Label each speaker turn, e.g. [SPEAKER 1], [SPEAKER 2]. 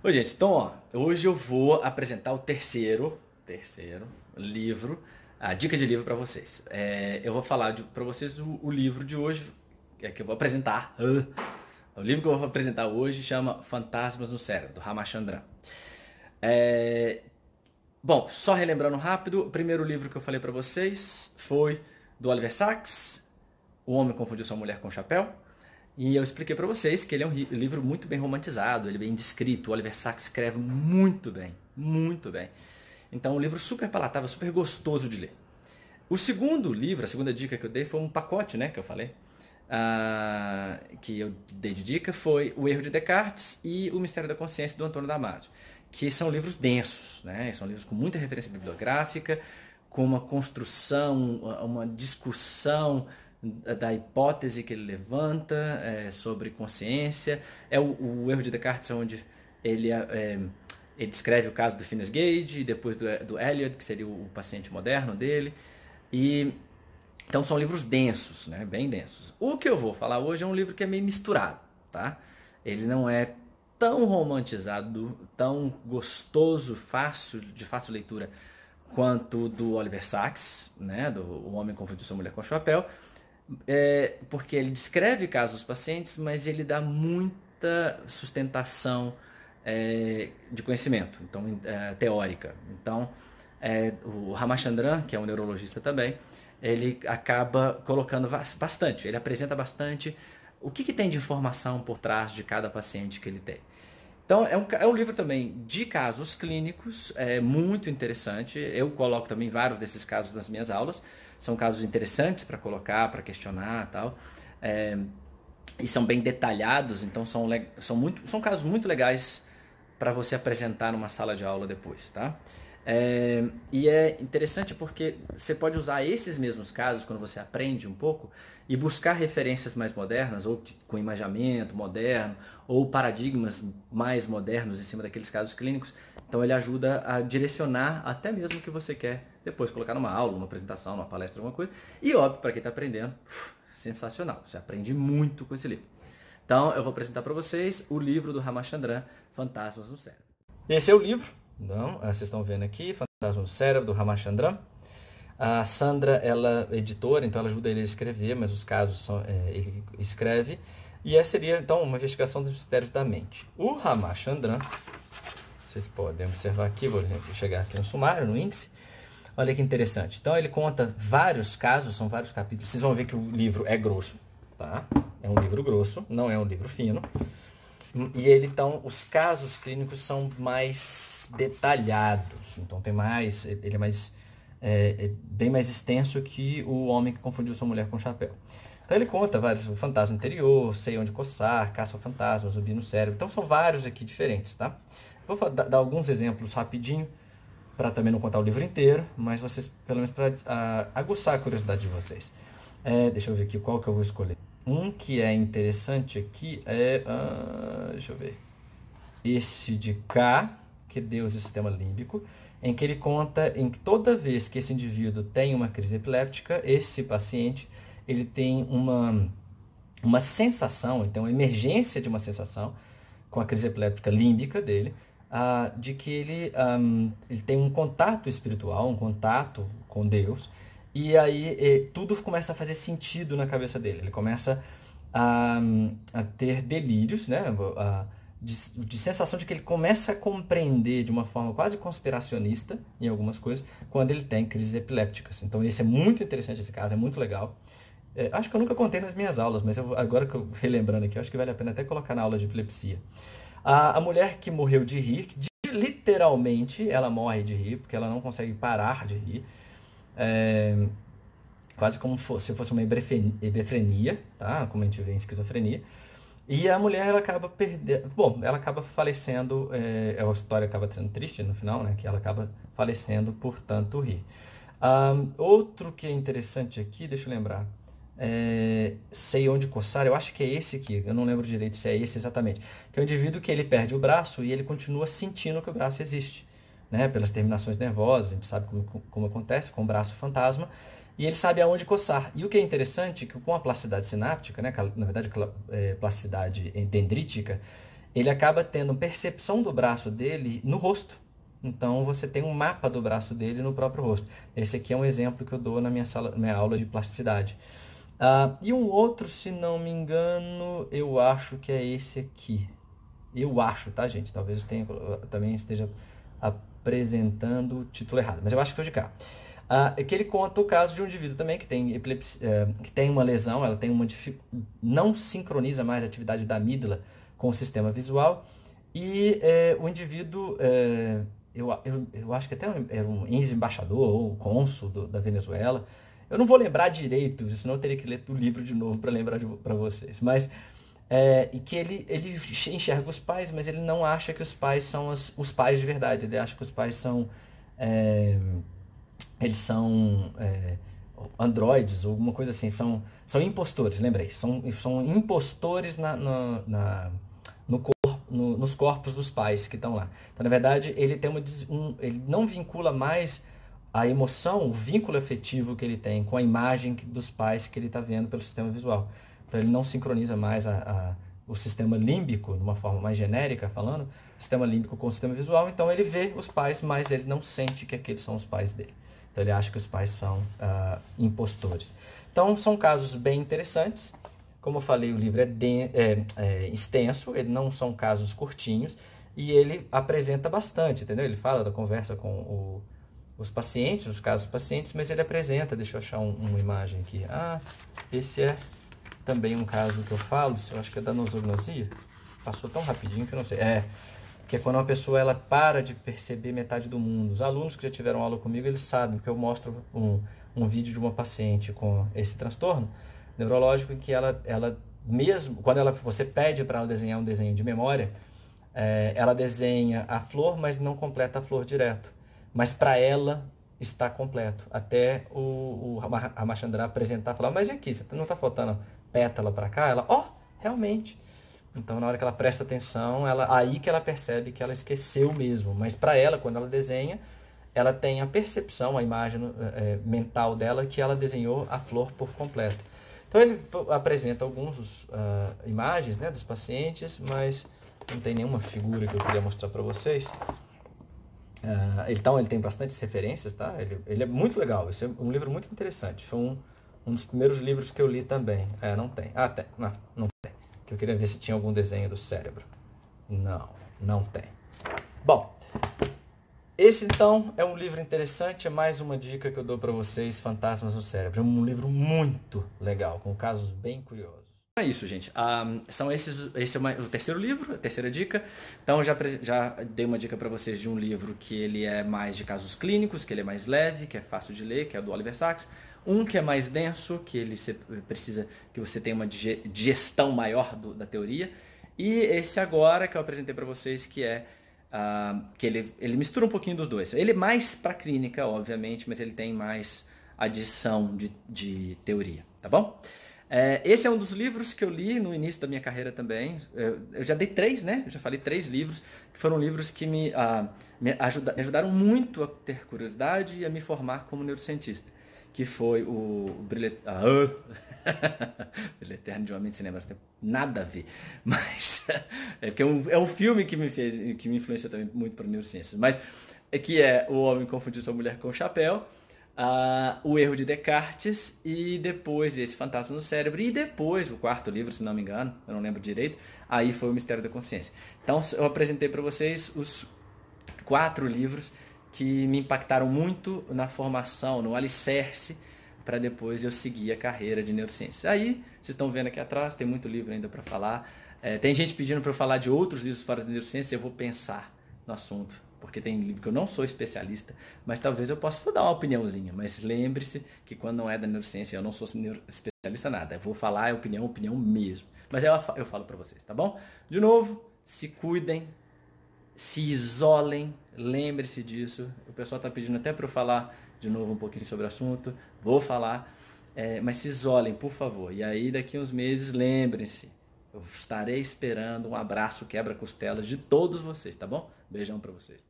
[SPEAKER 1] Oi, gente, então, ó, hoje eu vou apresentar o terceiro livro, a dica de livro para vocês. Eu vou falar para vocês o livro de hoje, que eu vou apresentar. O livro que eu vou apresentar hoje chama Fantasmas no Cérebro, do Ramachandran. É, Bom, só relembrando rápido, o primeiro livro que eu falei para vocês foi do Oliver Sacks, O Homem Confundiu Sua Mulher com o Chapéu. E eu expliquei para vocês que ele é um livro muito bem romantizado, ele é bem descrito. O Oliver Sacks escreve muito bem, muito bem. Então, é um livro super palatável, super gostoso de ler. O segundo livro, a segunda dica que eu dei foi um pacote, né, que eu falei, que eu dei de dica, foi O Erro de Descartes e O Mistério da Consciência, do Antônio Damasio, que são livros densos, né, são livros com muita referência bibliográfica, com uma construção, uma discussão da hipótese que ele levanta sobre consciência. O Erro de Descartes, onde ele descreve o caso do Phineas Gage e depois do Eliot, que seria o paciente moderno dele. E então são livros densos, né? Bem densos. O que eu vou falar hoje é um livro que é meio misturado, tá? Ele não é tão romantizado, tão gostoso, de fácil leitura quanto do Oliver Sacks, né? Do O Homem Confundiu Sua Mulher com o Chapéu, porque ele descreve casos dos pacientes, mas ele dá muita sustentação de conhecimento, então teórica. Então, o Ramachandran, que é um neurologista também, ele acaba colocando bastante, ele apresenta bastante o que tem de informação por trás de cada paciente que ele tem. Então, é um livro também de casos clínicos, é muito interessante. Eu coloco também vários desses casos nas minhas aulas. São casos interessantes para colocar, para questionar e tal. É, e são bem detalhados, então são casos muito legais para você apresentar numa sala de aula depois, tá? E é interessante porque você pode usar esses mesmos casos quando você aprende um pouco e buscar referências mais modernas, ou com imaginamento moderno, ou paradigmas mais modernos em cima daqueles casos clínicos. Então ele ajuda a direcionar até mesmo o que você quer depois colocar numa aula, numa apresentação, numa palestra, alguma coisa. E óbvio, para quem está aprendendo, sensacional. Você aprende muito com esse livro. Então eu vou apresentar para vocês o livro do Ramachandran, Fantasmas no Cérebro. Esse é o livro. Então, vocês estão vendo aqui, Fantasma no Cérebro, do Ramachandran. A Sandra, ela é editora, então ela ajuda ele a escrever, mas os casos ele escreve. E essa seria, então, uma investigação dos mistérios da mente. O Ramachandran, vocês podem observar aqui, vou chegar aqui no sumário, no índice. Olha que interessante. Então, ele conta vários casos, são vários capítulos. Vocês vão ver que o livro é grosso, tá? É um livro grosso, não é um livro fino. E então, os casos clínicos são mais detalhados. Então, ele é bem mais extenso que O Homem que Confundiu Sua Mulher com o Chapéu. Então, ele conta vários: o fantasma interior, sei onde coçar, caça ao fantasma, zumbi no cérebro. Então, são vários aqui diferentes, tá? Vou dar alguns exemplos rapidinho, para também não contar o livro inteiro, mas vocês, pelo menos para aguçar a curiosidade de vocês. Deixa eu ver aqui qual que eu vou escolher. Um que é interessante aqui deixa eu ver. Esse de cá, que Deus e o Sistema Límbico, em que ele conta em que toda vez que esse indivíduo tem uma crise epiléptica, esse paciente ele tem uma sensação, então uma emergência de uma sensação com a crise epiléptica límbica dele, de que ele tem um contato espiritual, um contato com Deus, e aí tudo começa a fazer sentido na cabeça dele. Ele começa a ter delírios, né? De sensação de que ele começa a compreender de uma forma quase conspiracionista em algumas coisas, quando ele tem crises epilépticas. Então esse é muito interessante, esse caso é muito legal. Acho que eu nunca contei nas minhas aulas, mas agora que eu relembrando aqui, eu acho que vale a pena até colocar na aula de epilepsia. A mulher que morreu de rir, literalmente ela morre de rir, porque ela não consegue parar de rir. Quase como se fosse uma hebefrenia, tá? Como a gente vê em esquizofrenia. E a mulher, ela acaba perdendo... Bom, ela acaba falecendo, a história acaba sendo triste no final, né? Que ela acaba falecendo por tanto rir. Outro que é interessante aqui, deixa eu lembrar. Sei onde coçar, eu acho que é esse aqui, eu não lembro direito se é esse exatamente. Que é o indivíduo que ele perde o braço e ele continua sentindo que o braço existe, né? Pelas terminações nervosas, a gente sabe como acontece com o braço fantasma. E ele sabe aonde coçar. E o que é interessante é que com a plasticidade sináptica, né, na verdade aquela plasticidade dendrítica, ele acaba tendo percepção do braço dele no rosto. Então você tem um mapa do braço dele no próprio rosto. Esse aqui é um exemplo que eu dou na minha aula de plasticidade. E um outro, se não me engano, eu acho que é esse aqui. Eu acho, tá, gente? Talvez também esteja apresentando o título errado, mas eu acho que é o de cá. É que ele conta o caso de um indivíduo também que tem epilepsia, que tem uma lesão, ela tem não sincroniza mais a atividade da amígdala com o sistema visual, e o indivíduo, eu acho que até era um ex-embaixador ou cônsul da Venezuela. Eu não vou lembrar direito, senão eu teria que ler o livro de novo para lembrar para vocês. Mas e que ele enxerga os pais, mas ele não acha que os pais são os pais de verdade. Ele acha que os pais são eles são androides ou alguma coisa assim. São impostores, lembrei. São impostores nos corpos dos pais que estão lá. Então, na verdade, ele tem ele não vincula mais a emoção, o vínculo afetivo que ele tem com a imagem dos pais que ele está vendo pelo sistema visual. Então ele não sincroniza mais o sistema límbico, de uma forma mais genérica falando, o sistema límbico com o sistema visual. Então ele vê os pais, mas ele não sente que aqueles são os pais dele. Então ele acha que os pais são impostores. Então são casos bem interessantes. Como eu falei, o livro é extenso, ele não são casos curtinhos, e ele apresenta bastante, entendeu? Ele fala da conversa com os pacientes, os casos dos pacientes, mas ele apresenta, deixa eu achar uma imagem aqui. Esse é também um caso que eu falo, eu acho que é da nosognosia. Passou tão rapidinho que eu não sei. Que é quando uma pessoa ela para de perceber metade do mundo. Os alunos que já tiveram aula comigo, eles sabem que eu mostro um vídeo de uma paciente com esse transtorno neurológico em que ela mesmo, quando você pede para ela desenhar um desenho de memória, ela desenha a flor, mas não completa a flor direto. Mas para ela está completo. Até a Machandra apresentar e falar, mas e aqui, você não está faltando pétala para cá? Ela, realmente. Então, na hora que ela presta atenção, aí que ela percebe que ela esqueceu mesmo. Mas para ela, quando ela desenha, ela tem a percepção, a imagem mental dela que ela desenhou a flor por completo. Então, ele apresenta algumas imagens, né, dos pacientes, mas não tem nenhuma figura que eu queria mostrar para vocês. Então, ele tem bastantes referências, tá? Ele é muito legal. Esse é um livro muito interessante. Foi um dos primeiros livros que eu li também. Não tem. Tem. Não tem. Que eu queria ver se tinha algum desenho do cérebro. Não tem. Bom, esse então é um livro interessante. É mais uma dica que eu dou para vocês, Fantasmas no Cérebro. É um livro muito legal, com casos bem curiosos. É isso, gente. Esse é o terceiro livro, a terceira dica. Então, já dei uma dica para vocês de um livro que ele é mais de casos clínicos, que ele é mais leve, que é fácil de ler, que é o do Oliver Sacks. Um que é mais denso, que ele precisa que você tenha uma digestão maior da teoria. E esse agora que eu apresentei para vocês, que é que ele mistura um pouquinho dos dois. Ele é mais para clínica, obviamente, mas ele tem mais adição de teoria, tá bom? Esse é um dos livros que eu li no início da minha carreira também. Eu já dei 3, né? Eu já falei 3 livros, que foram livros que me ajudaram muito a ter curiosidade e a me formar como neurocientista. Que foi o Brilho Eterno de uma Mente Sem Lembrança. Não tem nada a ver. Mas porque é um filme que me influenciou também muito para neurociências. Mas que é O Homem Confundiu Sua Mulher com o Chapéu. O Erro de Descartes, e depois esse Fantasma no Cérebro, e depois o quarto livro, se não me engano, eu não lembro direito, aí foi o Mistério da Consciência. Então eu apresentei para vocês os 4 livros que me impactaram muito na formação, no alicerce, para depois eu seguir a carreira de neurociências. Aí, vocês estão vendo aqui atrás, tem muito livro ainda para falar. Tem gente pedindo para eu falar de outros livros fora de neurociência, eu vou pensar no assunto. Porque tem livro que eu não sou especialista, mas talvez eu possa dar uma opiniãozinha. Mas lembre-se que quando não é da neurociência, eu não sou especialista em nada. Eu vou falar opinião mesmo. Mas eu falo para vocês, tá bom? De novo, se cuidem, se isolem, lembre-se disso. O pessoal está pedindo até para eu falar de novo um pouquinho sobre o assunto. Vou falar, mas se isolem, por favor. E aí, daqui uns meses, lembrem-se. Eu estarei esperando um abraço quebra-costelas de todos vocês, tá bom? Beijão para vocês.